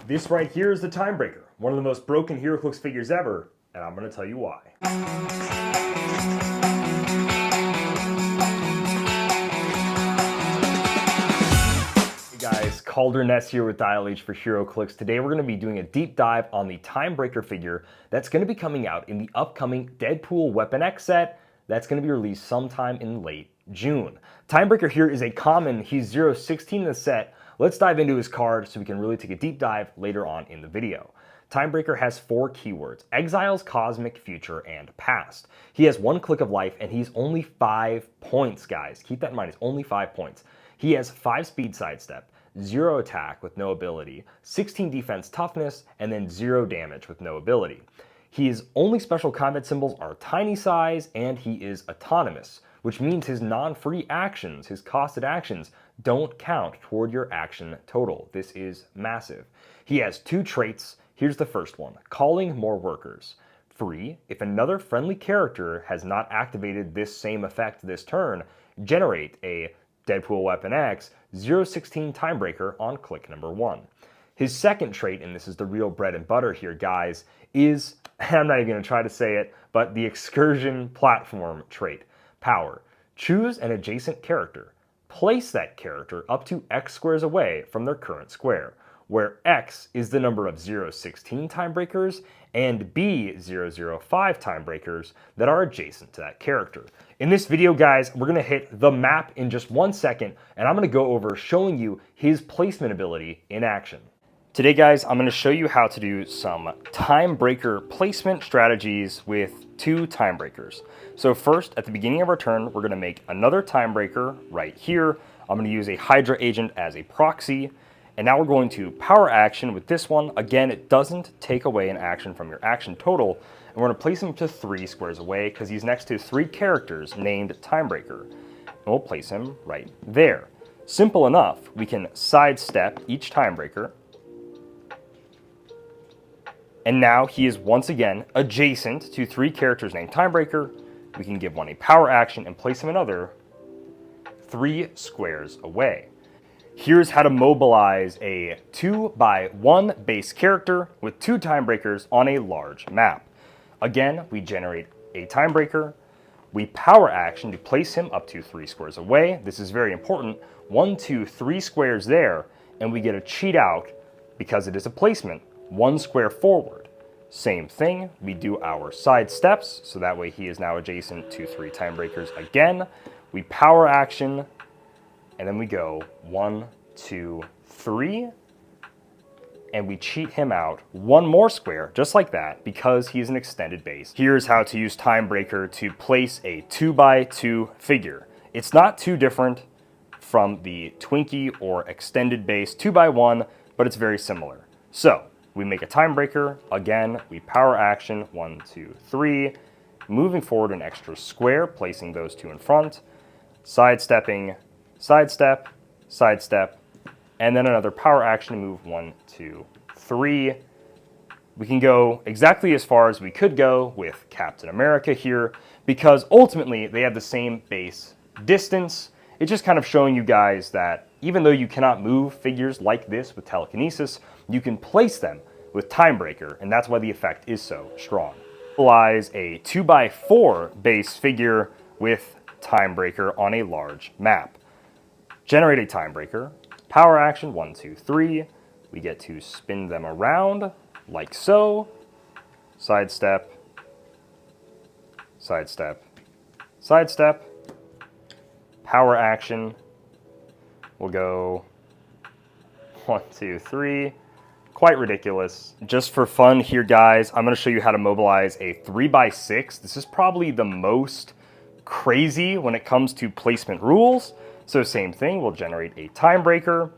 This right here is the Timebreaker, one of the most broken Heroclix figures ever, and I'm going to tell you why. Hey guys, Kalder here with Dial H for Heroclix. Today we're going to be doing a deep dive on the Timebreaker figure that's going to be coming out in the upcoming Deadpool Weapon X set that's going to be released sometime in late June. Timebreaker here is a common, he's 016 in the set. Let's dive into his card so we can really take a deep dive later on in the video. Timebreaker has 4 keywords: Exiles, Cosmic, Future, and Past. He has 1 click of life and he's only 5 points, guys. Keep that in mind, it's only 5 points. He has 5 speed sidestep, 0 attack with no ability, 16 defense toughness, and then 0 damage with no ability. His only special combat symbols are tiny size and he is autonomous, which means his non-free actions, his costed actions, don't count toward your action total. This is massive. He has 2 traits. Here's the first one: calling more workers. Free, if another friendly character has not activated this same effect this turn, generate a Deadpool Weapon X 016 Timebreaker on click number 1. His second trait, and this is the real bread and butter here, guys, is, I'm not even going to try to say it, but the Excursion Platform trait. Power. Choose an adjacent character. Place that character up to X squares away from their current square, where X is the number of 016 Timebreakers and B 005 Timebreakers that are adjacent to that character. In this video, guys, we're going to hit the map in just 1 second, and I'm going to go over showing you his placement ability in action. Today, guys, I'm going to show you how to do some Timebreaker placement strategies with 2 Timebreakers. So first, at the beginning of our turn, we're going to make another Timebreaker right here. I'm going to use a Hydra agent as a proxy. And now we're going to power action with this one. Again, it doesn't take away an action from your action total. And we're going to place him to 3 squares away because he's next to 3 characters named Timebreaker. And we'll place him right there. Simple enough. We can sidestep each Timebreaker. And now he is once again adjacent to 3 characters named Timebreaker. We can give one a power action and place him another 3 squares away. Here's how to mobilize a 2x1 base character with 2 Timebreakers on a large map. Again, we generate a Timebreaker. We power action to place him up to 3 squares away. This is very important. 1, 2, 3 squares there, and we get a cheat out because it is a placement. 1 square forward. Same thing, we do our side steps, so that way he is now adjacent to 3 Timebreakers again. We power action, and then we go 1, 2, 3, and we cheat him out 1 more square, just like that, because he's an extended base. Here's how to use Timebreaker to place a 2x2 figure. It's not too different from the Twinkie or extended base 2x1, but it's very similar. So, we make a Timebreaker, again, we power action, 1, 2, 3, moving forward an extra square, placing those 2 in front, sidestepping, sidestep, sidestep, and then another power action to move 1, 2, 3. We can go exactly as far as we could go with Captain America here, because ultimately they have the same base distance. It's just kind of showing you guys that even though you cannot move figures like this with telekinesis, you can place them with Timebreaker, and that's why the effect is so strong. Mobilize a 2x4 base figure with Timebreaker on a large map. Generate a Timebreaker, power action, 1, 2, 3. We get to spin them around like so. Sidestep, sidestep, sidestep. Power action. We'll go 1, 2, 3. Quite ridiculous. Just for fun here, guys, I'm going to show you how to mobilize a 3x6. This is probably the most crazy when it comes to placement rules. So same thing, we'll generate a Timebreaker.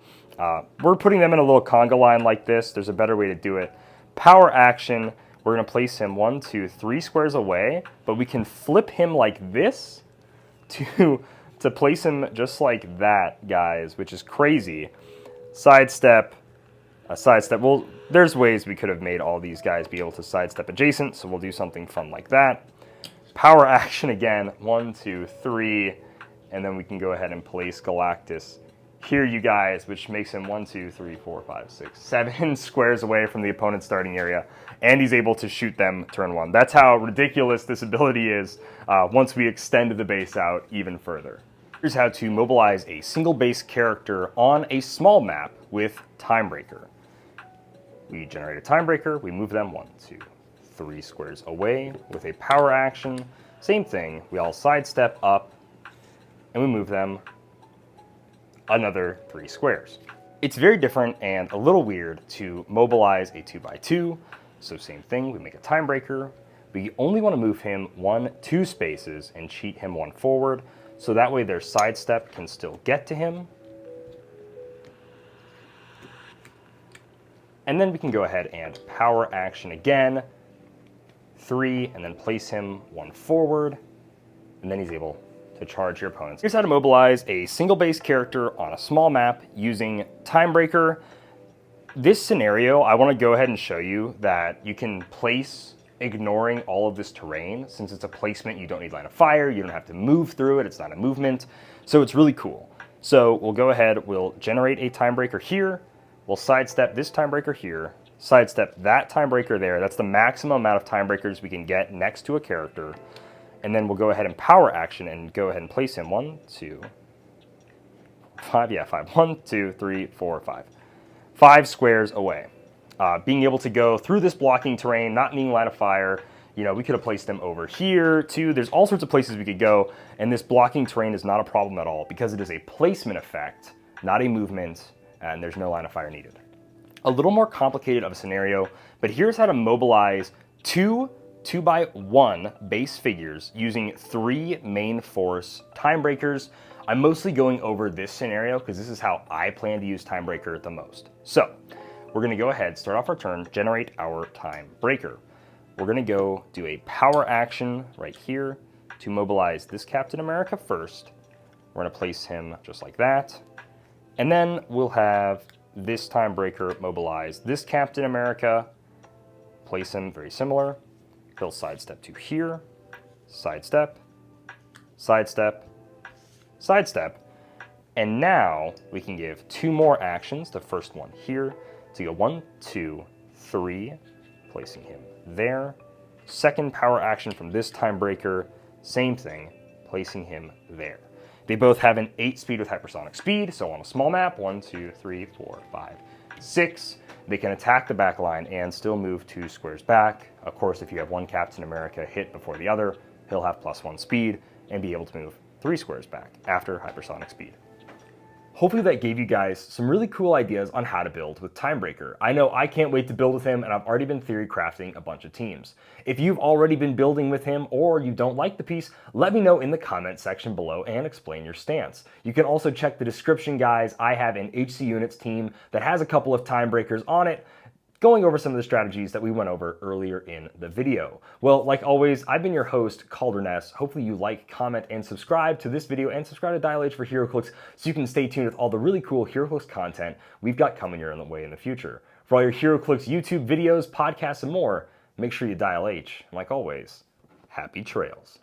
We're putting them in a little conga line like this. There's a better way to do it. Power action, we're going to place him 1, 2, 3 squares away, but we can flip him like this to place him just like that, guys, which is crazy. Sidestep, sidestep. Well, there's ways we could have made all these guys be able to sidestep adjacent, so we'll do something fun like that. Power action again, 1, 2, 3, and then we can go ahead and place Galactus here, you guys, which makes him 1, 2, 3, 4, 5, 6, 7 squares away from the opponent's starting area, and he's able to shoot them turn 1. That's how ridiculous this ability is once we extend the base out even further. Here's how to mobilize a single base character on a small map with Timebreaker. We generate a Timebreaker, we move them 1, 2, 3 squares away with a power action. Same thing, we all sidestep up, and we move them another 3 squares. It's very different and a little weird to mobilize a 2x2, so same thing, we make a Timebreaker. We only want to move him 1, 2 spaces and cheat him 1 forward, so that way their sidestep can still get to him. And then we can go ahead and power action again, 3, and then place him 1 forward, and then he's able to charge your opponents. Here's how to mobilize a single base character on a small map using Timebreaker. This scenario, I want to go ahead and show you that you can place ignoring all of this terrain. Since it's a placement, you don't need line of fire, you don't have to move through it, it's not a movement, so it's really cool. So we'll go ahead, we'll generate a Timebreaker here, we'll sidestep this Timebreaker here, sidestep that Timebreaker there. That's the maximum amount of Timebreakers we can get next to a character. And then we'll go ahead and power action and go ahead and place him 1, 2, 5, yeah, 5. 1, 2, 3, 4, 5. 5 squares away. Being able to go through this blocking terrain, not needing line of fire, you know, we could have placed them over here too. There's all sorts of places we could go, and this blocking terrain is not a problem at all because it is a placement effect, not a movement, and there's no line of fire needed. A little more complicated of a scenario, but here's how to mobilize 2 2x1 base figures using 3 main force Timebreakers. I'm mostly going over this scenario because this is how I plan to use Timebreaker the most. So we're going to go ahead, start off our turn, generate our Timebreaker. We're going to go do a power action right here to mobilize this Captain America first. We're going to place him just like that. And then we'll have this Timebreaker mobilize this Captain America, place him very similar. He'll sidestep to here, sidestep, sidestep, sidestep. And now we can give 2 more actions. The first one here to go 1, 2, 3, placing him there. Second power action from this Timebreaker, same thing, placing him there. They both have an 8 speed with hypersonic speed, so on a small map, 1, 2, 3, 4, 5, 6, they can attack the back line and still move 2 squares back. Of course, if you have one Captain America hit before the other, he'll have +1 speed and be able to move 3 squares back after hypersonic speed. Hopefully that gave you guys some really cool ideas on how to build with Timebreaker. I know I can't wait to build with him, and I've already been theory crafting a bunch of teams. If you've already been building with him or you don't like the piece, let me know in the comment section below and explain your stance. You can also check the description, guys. I have an HC Units team that has a couple of Timebreakers on it, going over some of the strategies that we went over earlier in the video. Well, like always, I've been your host, Kalder. Hopefully you like, comment, and subscribe to this video, and subscribe to Dial H for Heroclix so you can stay tuned with all the really cool Heroclix content we've got coming your way in the future. For all your Heroclix YouTube videos, podcasts, and more, make sure you Dial H. And like always, happy trails.